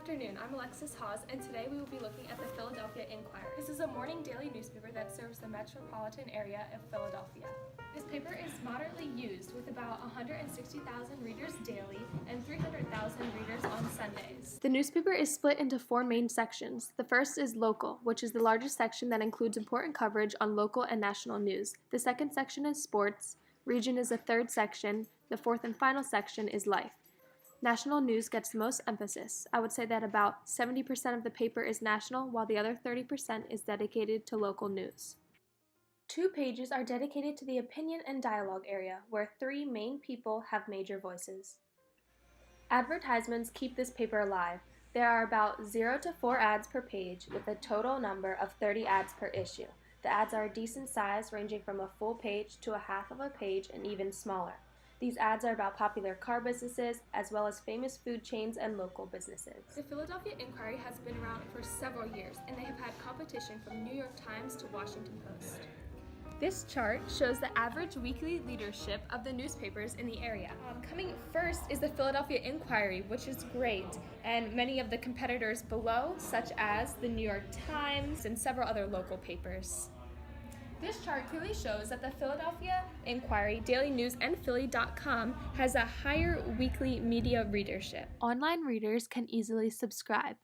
Good afternoon, I'm Alexis Hawes, and today we will be looking at the Philadelphia Inquirer. This is a morning daily newspaper that serves the metropolitan area of Philadelphia. This paper is moderately used with about 160,000 readers daily and 300,000 readers on Sundays. The newspaper is split into four main sections. The first is local, which is the largest section that includes important coverage on local and national news. The second section is sports. Region is the third section. The fourth and final section is life. National news gets the most emphasis. I would say that about 70% of the paper is national, while the other 30% is dedicated to local news. 2 pages are dedicated to the opinion and dialogue area, where 3 main people have major voices. Advertisements keep this paper alive. There are about 0 to 4 ads per page, with a total number of 30 ads per issue. The ads are a decent size, ranging from a full page to a half of a page and even smaller. These ads are about popular car businesses, as well as famous food chains and local businesses. The Philadelphia Inquirer has been around for several years, and they have had competition from New York Times to Washington Post. This chart shows the average weekly readership of the newspapers in the area. Coming first is the Philadelphia Inquirer, which is great, and many of the competitors below, such as the New York Times and several other local papers. This chart clearly shows that the Philadelphia Inquirer, Daily News, and Philly.com has a higher weekly media readership. Online readers can easily subscribe.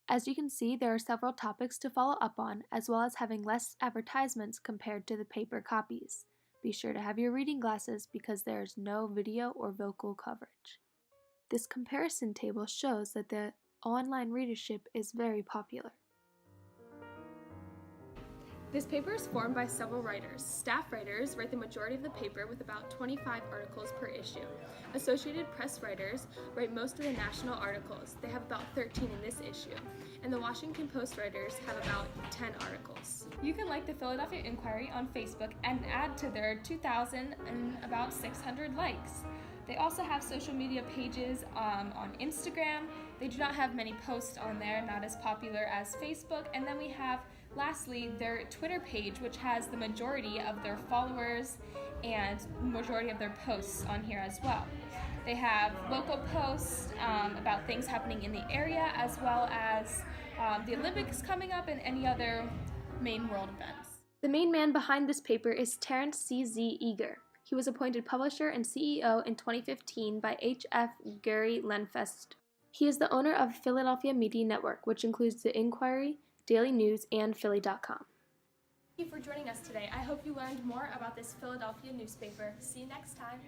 As you can see, there are several topics to follow up on, as well as having less advertisements compared to the paper copies. Be sure to have your reading glasses because there is no video or vocal coverage. This comparison table shows that the online readership is very popular. This paper is formed by several writers. Staff writers write the majority of the paper with about 25 articles per issue. Associated Press writers write most of the national articles. They have about 13 in this issue. And the Washington Post writers have about 10 articles. You can like the Philadelphia Inquirer on Facebook and add to their 2,000 and about 600 likes. They also have social media pages on Instagram. They do not have many posts on there, not as popular as Facebook. And then we have, lastly, their Twitter page, which has the majority of their followers and majority of their posts on here as well. They have local posts about things happening in the area, as well as the Olympics coming up and any other main world events. The main man behind this paper is Terrence C.Z. Eager. He was appointed publisher and CEO in 2015 by H.F. Gary Lenfest. He is the owner of Philadelphia Media Network, which includes the Inquirer, Daily News, and Philly.com. Thank you for joining us today. I hope you learned more about this Philadelphia newspaper. See you next time.